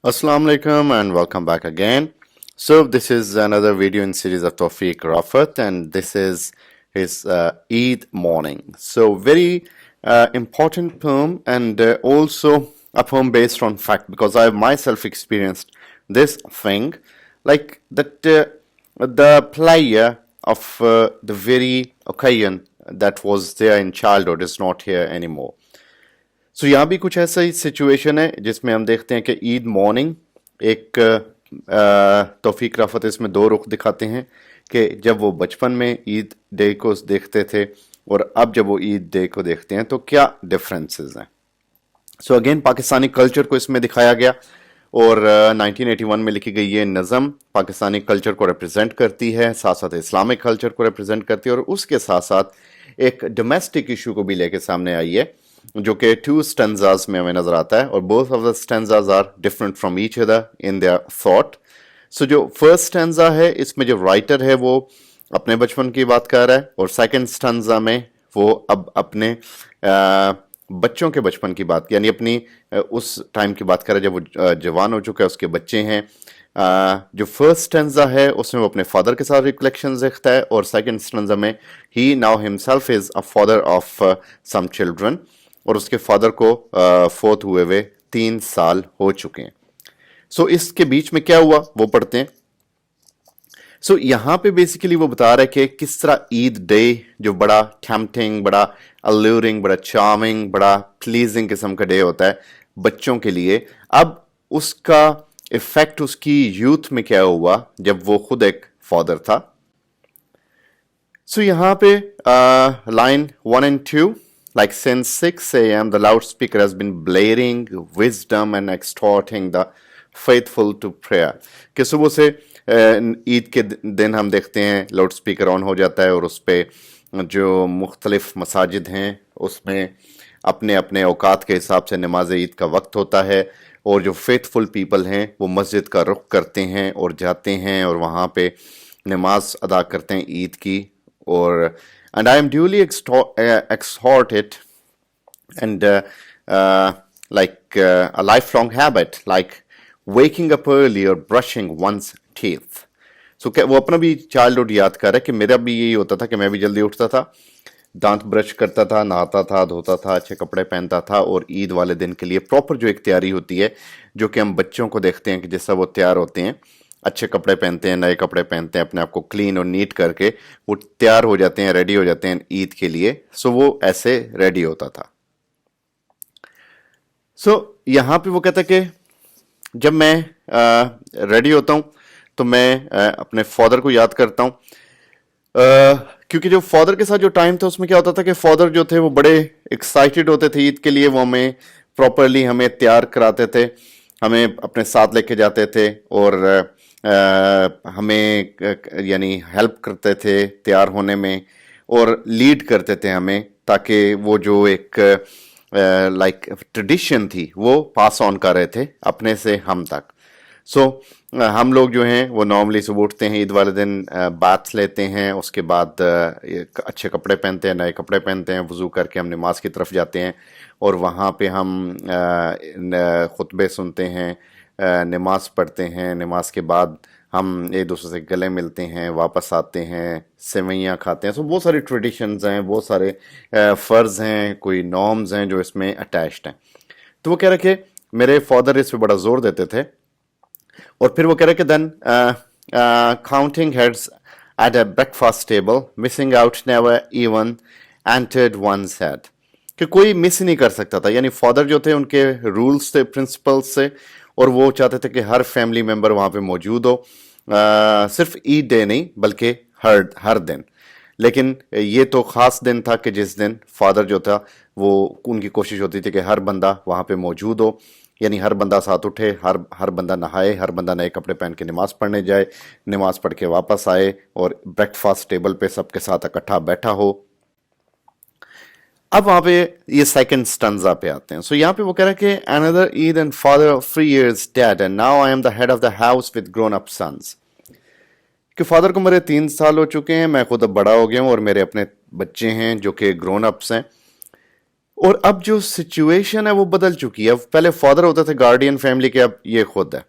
Assalamu alaikum and welcome back again. So this is another video in series of Tawfiq Rafat, and this is his Eid morning. So very important poem, and also a poem based on fact, because I have myself experienced this thing, like that the player of the very occasion that was there in childhood is not here anymore. سو یہاں بھی کچھ ایسا ہی situation ہے جس میں ہم دیکھتے ہیں کہ عید مارننگ ایک توفیق رافت اس میں دو رخ دکھاتے ہیں کہ جب وہ بچپن میں عید ڈے کو دیکھتے تھے اور اب جب وہ عید ڈے کو دیکھتے ہیں تو کیا ڈفرینسز ہیں. سو اگین پاکستانی کلچر کو اس میں دکھایا گیا اور 1981 میں لکھی گئی یہ نظم پاکستانی کلچر کو ریپرزینٹ کرتی ہے, ساتھ ساتھ اسلامک کلچر کو ریپرزینٹ کرتی ہے, اور اس کے ساتھ ساتھ ایک ڈومیسٹک ایشو کو بھی لے کے سامنے آئی ہے جو کہ 2 stanzas میں ہمیں نظر آتا ہے, اور both of the stanzas are different from each other in their thought. So جو first stanza ہے اس میں جو writer ہے وہ اپنے بچپن کی بات کر رہا ہے, اور second stanza میں وہ اب اپنے بچوں کے بچپن کی بات, یعنی اپنی اس ٹائم کی بات کر رہا ہے جب وہ جوان ہو چکا ہے, اس کے بچے ہیں. جو فرسٹ stanza ہے اس میں وہ اپنے فادر کے ساتھ ریکلیکشنز لکھتا ہے, اور سیکنڈ stanza میں he now himself is a father of some children, اور اس کے فادر کو فوت ہوئے ہوئے 3 سال ہو چکے ہیں. سو اس کے بیچ میں کیا ہوا وہ پڑھتے ہیں. سو یہاں پہ بیسیکلی وہ بتا رہا ہے کہ کس طرح عید ڈے جو بڑا ٹیمپٹنگ, بڑا الورنگ, بڑا چارمنگ, بڑا پلیزنگ قسم کا ڈے ہوتا ہے بچوں کے لیے, اب اس کا افیکٹ اس کی یوتھ میں کیا ہوا جب وہ خود ایک فادر تھا. سو یہاں پہ line 1 and 2, like since 6 a.m. the loudspeaker has been blaring wisdom and exhorting the faithful to prayer. کہ صبح سے عید کے دن ہم دیکھتے ہیں لاؤڈ سپیکر آن ہو جاتا ہے, اور اس پہ جو مختلف مساجد ہیں اس میں اپنے اپنے اوقات کے حساب سے نماز عید کا وقت ہوتا ہے, اور جو فیتھفل پیپل ہیں وہ مسجد کا رخ کرتے ہیں اور جاتے ہیں اور وہاں پہ نماز ادا کرتے ہیں عید کی. اور and I am duly exhorted and like a lifelong habit, like waking up early or brushing one's teeth. So وہ اپنا بھی چائلڈہڈ یاد کر رہا ہے کہ میرا بھی یہی ہوتا تھا کہ میں بھی جلدی اٹھتا تھا, دانت برش کرتا تھا, نہاتا تھا, دھوتا تھا, اچھے کپڑے پہنتا تھا, اور عید والے دن کے لیے پراپر جو ایک تیاری ہوتی ہے جو کہ ہم بچوں کو دیکھتے ہیں کہ جیسا وہ تیار ہوتے ہیں, اچھے کپڑے پہنتے ہیں, نئے کپڑے پہنتے ہیں, اپنے آپ کو کلین اور نیٹ کر کے وہ تیار ہو جاتے ہیں, ریڈی ہو جاتے ہیں عید کے لیے. سو وہ ایسے ریڈی ہوتا تھا. سو یہاں پہ وہ کہتا ہے کہ جب میں ریڈی ہوتا ہوں تو میں اپنے فادر کو یاد کرتا ہوں, کیونکہ جو فادر کے ساتھ جو ٹائم تھا اس میں کیا ہوتا تھا کہ فادر جو تھے وہ بڑے ایکسائٹیڈ ہوتے تھے عید کے لیے, وہ ہمیں پراپرلی ہمیں تیار کراتے تھے, ہمیں اپنے ساتھ لے کے جاتے تھے, اور ہمیں یعنی ہیلپ کرتے تھے تیار ہونے میں, اور لیڈ کرتے تھے ہمیں, تاکہ وہ جو ایک لائک ٹریڈیشن تھی وہ پاس آن کر رہے تھے اپنے سے ہم تک. سو ہم لوگ جو ہیں وہ نارملی صبح اٹھتے ہیں عید والے دن, باتھ لیتے ہیں, اس کے بعد اچھے کپڑے پہنتے ہیں, نئے کپڑے پہنتے ہیں, وضو کر کے ہم نماز کی طرف جاتے ہیں, اور وہاں پہ ہم خطبے سنتے ہیں, نماز پڑھتے ہیں, نماز کے بعد ہم ایک دوسرے سے گلے ملتے ہیں, واپس آتے ہیں, سیویاں کھاتے ہیں. سو بہت ساری ٹریڈیشنز ہیں, بہت سارے فرض ہیں, کوئی نارمز ہیں جو اس میں اٹیچڈ ہیں. تو وہ کہہ رہے کہ میرے فادر اس پہ بڑا زور دیتے تھے, اور پھر وہ کہہ رہے کہ then counting heads at a breakfast table missing out never even entered ones head, کہ کوئی مس نہیں کر سکتا تھا. یعنی فادر جو تھے ان کے رولز تھے, پرنسپلس سے, اور وہ چاہتے تھے کہ ہر فیملی ممبر وہاں پہ موجود ہو, صرف عید ڈے نہیں بلکہ ہر دن. لیکن یہ تو خاص دن تھا کہ جس دن فادر جو تھا وہ ان کی کوشش ہوتی تھی کہ ہر بندہ وہاں پہ موجود ہو, یعنی ہر بندہ ساتھ اٹھے, ہر بندہ نہائے, ہر بندہ نئے کپڑے پہن کے نماز پڑھنے جائے, نماز پڑھ کے واپس آئے, اور بریک فاسٹ ٹیبل پہ سب کے ساتھ اکٹھا بیٹھا ہو. اب وہاں پہ یہ سیکنڈ سٹنزا پہ آتے ہیں. سو یہاں پہ وہ کہہ رہے ہیں کہ another Eid and father of 3 years dead and now I am the head of the house with grown up sons. کہ فادر کو میرے 3 سال ہو چکے ہیں, میں خود اب بڑا ہو گیا ہوں, اور میرے اپنے بچے ہیں جو کہ گرون اپس ہیں, اور اب جو سچویشن ہے وہ بدل چکی ہے. اب پہلے فادر ہوتے تھے گارڈین فیملی کے, اب یہ خود ہے.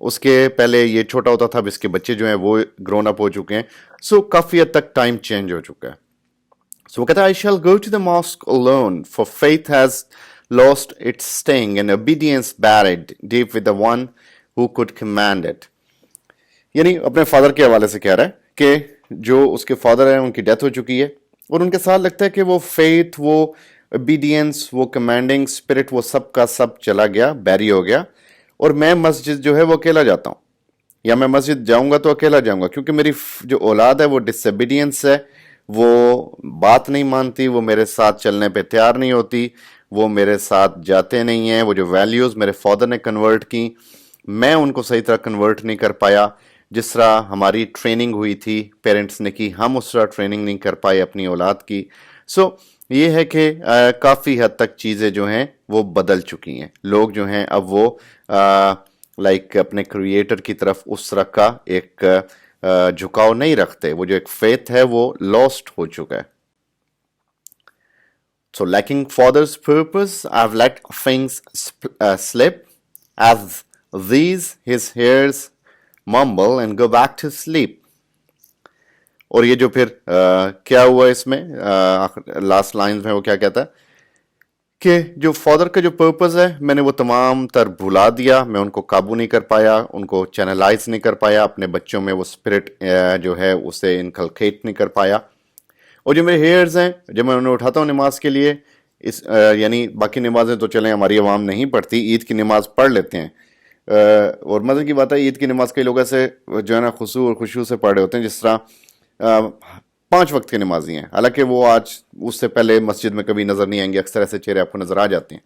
اس کے پہلے یہ چھوٹا ہوتا تھا, اب اس کے بچے جو ہیں وہ گرون اپ ہو چکے ہیں. سو کافی حد تک ٹائم چینج ہو چکا ہے. سو وہ کہتا ہے, I shall go to the mosque alone, for faith has lost its sting and obedience buried deep with the one who could command it. یعنی اپنے فادر کے حوالے سے کہہ رہا ہے کہ جو اس کے فادر ہیں ان کی ڈیتھ ہو چکی ہے, اور ان کے ساتھ لگتا ہے کہ وہ فیتھ, وہ اوبیڈینس, وہ کمانڈنگ اسپرٹ, وہ سب کا سب چلا گیا, بیری ہو گیا, اور میں مسجد جو ہے وہ اکیلا جاتا ہوں, یا میں مسجد جاؤں گا تو اکیلا جاؤں گا, کیونکہ میری جو اولاد ہے وہ ڈس اوبیڈینس ہے, وہ بات نہیں مانتی, وہ میرے ساتھ چلنے پہ تیار نہیں ہوتی, وہ میرے ساتھ جاتے نہیں ہیں. وہ جو ویلیوز میرے فادر نے کنورٹ کی, میں ان کو صحیح طرح کنورٹ نہیں کر پایا. جس طرح ہماری ٹریننگ ہوئی تھی پیرنٹس نے کی, ہم اس طرح ٹریننگ نہیں کر پائے اپنی اولاد کی. سو یہ ہے کہ کافی حد تک چیزیں جو ہیں وہ بدل چکی ہیں. لوگ جو ہیں اب وہ لائک اپنے کریٹر کی طرف اس طرح کا ایک جھکاؤ نہیں رکھتے. وہ جو ایک فیتھ ہے وہ لاسٹ ہو چکا ہے. So lacking father's purpose, I've let things slip. As these his hairs mumble and go back to sleep. اور یہ جو پھر کیا ہوا اس میں لاسٹ لائنز میں وہ کیا کہتا ہے کہ جو فادر کا جو پرپز ہے میں نے وہ تمام تر بھلا دیا, میں ان کو قابو نہیں کر پایا, ان کو چینلائز نہیں کر پایا, اپنے بچوں میں وہ اسپرٹ جو ہے اسے انکلکیٹ نہیں کر پایا. اور جو میرے ہیئرز ہیں جب میں انہیں اٹھاتا ہوں نماز کے لیے, یعنی باقی نمازیں تو چلیں ہماری عوام نہیں پڑھتی, عید کی نماز پڑھ لیتے ہیں, اور مزے کی بات ہے عید کی نماز کئی لوگ ایسے جو ہے نا خضوع اور خشوع سے پڑھ رہے ہوتے ہیں جس طرح 5 وقت کی نمازی ہیں, حالانکہ وہ آج اس سے پہلے مسجد میں کبھی نظر نہیں آئیں گے. اکثر ایسے چہرے آپ کو نظر آ جاتے ہیں.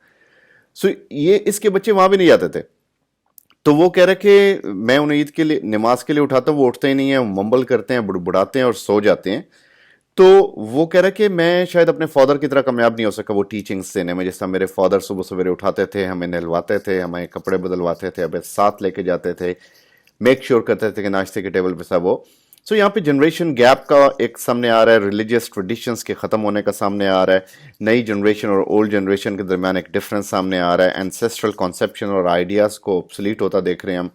سو یہ اس کے بچے وہاں بھی نہیں جاتے تھے. تو وہ کہہ رہے کہ میں انہیں عید کے لیے نماز کے لیے اٹھاتا ہوں, وہ اٹھتے ہی نہیں ہیں, وہ ممبل کرتے ہیں, بڑھاتے ہیں اور سو جاتے ہیں. تو وہ کہہ رہا کہ میں شاید اپنے فادر کی طرح کامیاب نہیں ہو سکا وہ ٹیچنگز دینے میں. جس طرح میرے فادر صبح سویرے اٹھاتے تھے, ہمیں نہلواتے تھے, ہمیں کپڑے بدلواتے تھے, ہمیں ساتھ لے کے جاتے تھے, میک شیور کرتے تھے کہ ناشتے کے ٹیبل پہ سب ہو. سو یہاں پہ جنریشن گیپ کا ایک سامنے آ رہا ہے, ریلیجیس ٹریڈیشنز کے ختم ہونے کا سامنے آ رہا ہے, نئی جنریشن اور اولڈ جنریشن کے درمیان ایک ڈفرنس سامنے آ رہا ہے, اینسیسٹرل کانسیپشن اور آئیڈیاز کو obsolete ہوتا دیکھ رہے ہیں ہم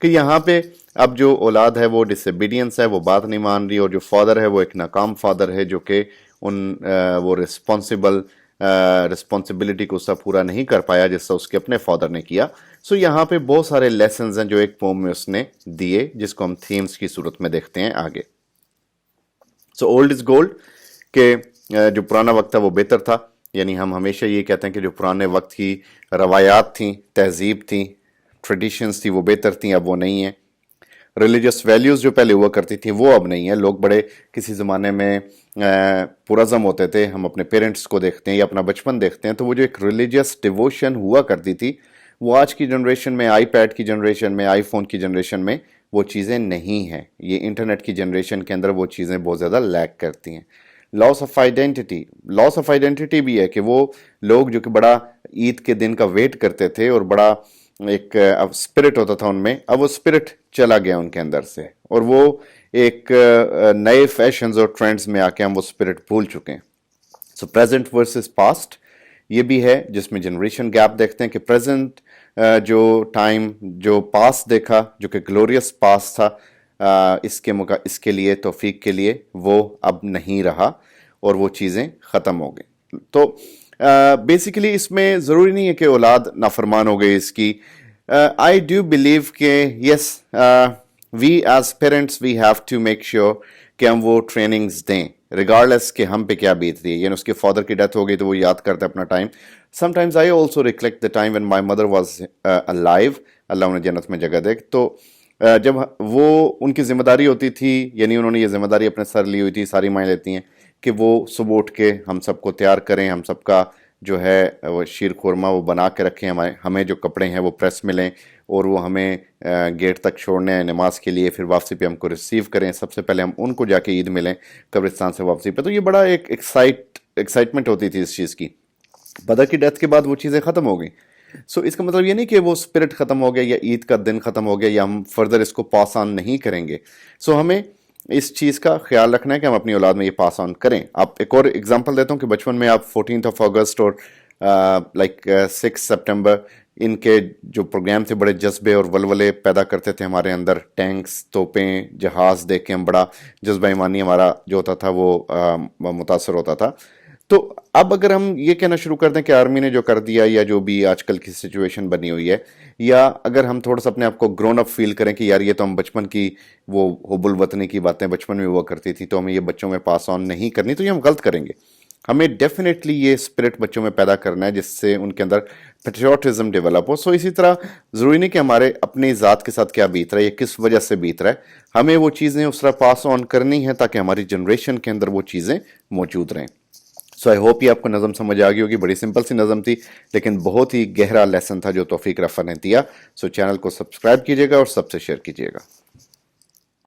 کہ یہاں پہ اب جو اولاد ہے وہ ڈس اوبیڈینس ہے, وہ بات نہیں مان رہی, اور جو فادر ہے وہ ایک ناکام فادر ہے جو کہ وہ رسپانسبلٹی کو اس کا پورا نہیں کر پایا جس سے اس کے اپنے فادر نے کیا. سو یہاں پہ بہت سارے لیسنز ہیں جو ایک پوم میں اس نے دیے, جس کو ہم تھیمز کی صورت میں دیکھتے ہیں آگے. سو اولڈ از گولڈ, کہ جو پرانا وقت تھا وہ بہتر تھا. یعنی ہم ہمیشہ یہ کہتے ہیں کہ جو پرانے وقت کی روایات تھیں, تہذیب تھیں, ٹریڈیشنز تھی وہ بہتر تھیں, اب وہ نہیں ہیں. ریلیجس ویلیوز جو پہلے ہوا کرتی تھیں وہ اب نہیں ہیں. لوگ بڑے کسی زمانے میں پرعزم ہوتے تھے, ہم اپنے پیرنٹس کو دیکھتے ہیں یا اپنا بچپن دیکھتے ہیں, تو وہ جو ایک ریلیجس ڈیووشن ہوا کرتی تھی وہ آج کی جنریشن میں, آئی پیڈ کی جنریشن میں, آئی فون کی جنریشن میں وہ چیزیں نہیں ہیں. یہ انٹرنیٹ کی جنریشن کے اندر وہ چیزیں بہت زیادہ لیک کرتی ہیں. لاس آف آئیڈینٹی بھی ہے کہ وہ لوگ جو کہ بڑا عید کے دن کا ویٹ کرتے تھے اور بڑا ایک اسپرٹ ہوتا تھا ان میں, اب وہ اسپرٹ چلا گیا ان کے اندر سے, اور وہ ایک نئے فیشنز اور ٹرینڈز میں آ کے ہم وہ اسپرٹ بھول چکے ہیں. سو پریزنٹ ورسز پاسٹ یہ بھی ہے جس میں جنریشن گیپ دیکھتے ہیں کہ پریزنٹ جو ٹائم جو پاس دیکھا جو کہ گلوریس پاس تھا, اس کے لیے توفیق کے لیے وہ اب نہیں رہا اور وہ چیزیں ختم ہو گئی. تو بیسیکلی اس میں ضروری نہیں ہے کہ اولاد نافرمان ہو گئی اس کی. آئی ڈو بلیو کہ yes we as parents we have to make sure کہ ہم وہ ٹریننگز دیں ریگارڈلیس کہ ہم پہ کیا بیت رہی ہے. یعنی اس کے فادر کی ڈیتھ ہو گئی تو وہ یاد کرتا ہے اپنا time. Sometimes I also recollect the time when my mother was alive, اللہ انہیں جنت میں جگہ دے. تو جب وہ ان کی ذمہ داری ہوتی تھی, یعنی انہوں نے یہ ذمہ داری اپنے سر لی ہوئی تھی, ساری مائیں لیتی ہیں کہ وہ صبح اٹھ کے ہم سب کو تیار کریں, ہم سب کا جو ہے وہ شیر خورما وہ بنا کے رکھیں, ہمیں جو کپڑے ہیں وہ پریس ملیں, اور وہ ہمیں گیٹ تک چھوڑنے ہیں نماز کے لیے, پھر واپسی پہ ہم کو ریسیو کریں. سب سے پہلے ہم ان کو جا کے عید ملیں قبرستان سے واپسی پہ. تو یہ بڑا ایک ایکسائٹمنٹ ہوتی تھی اس چیز کی. بدر کی ڈیتھ کے بعد وہ چیزیں ختم ہو گئیں. سو اس کا مطلب یہ نہیں کہ وہ اسپرٹ ختم ہو گیا یا عید کا دن ختم ہو گیا یا ہم فردر اس کو پاس آن نہیں کریں گے. سو ہمیں اس چیز کا خیال رکھنا ہے کہ ہم اپنی اولاد میں یہ پاس آن کریں. آپ ایک اور اگزامپل دیتا ہوں کہ بچپن میں آپ 14 اگست اور لائک 6 سپٹمبر ان کے جو پروگرام تھے بڑے جذبے اور ولولے پیدا کرتے تھے ہمارے اندر. ٹینکس، توپیں، جہاز دیکھ کے ہم بڑا جذبہ ایمانی ہمارا جو ہوتا تھا وہ متاثر ہوتا تھا. تو اب اگر ہم یہ کہنا شروع کر دیں کہ آرمی نے جو کر دیا یا جو بھی آج کل کی سچویشن بنی ہوئی ہے، یا اگر ہم تھوڑا سا اپنے آپ کو گرون اپ فیل کریں کہ یار یہ تو ہم بچپن کی وہ حب الوطنی کی باتیں بچپن میں ہوا کرتی تھی تو ہمیں یہ بچوں میں پاس آن نہیں کرنی، تو یہ ہم غلط کریں گے. ہمیں ڈیفینیٹلی یہ اسپرٹ بچوں میں پیدا کرنا ہے جس سے ان کے اندر پیٹریوٹزم ڈیولپ ہو. سو اسی طرح ضروری نہیں کہ ہمارے اپنی ذات کے ساتھ کیا بیت رہا ہے یا کس وجہ سے بیت رہا ہے، ہمیں وہ چیزیں اس طرح پاس آن کرنی ہیں تاکہ ہماری جنریشن کے اندر وہ چیزیں موجود رہیں. سو آئی ہوپ یہ آپ کو نظم سمجھ آ گئی ہوگی. بڑی سمپل سی نظم تھی لیکن بہت ہی گہرا لیسن تھا جو توفیق رفع نے دیا. سو چینل کو سبسکرائب کیجیے گا اور سب سے شیئر کیجیے گا.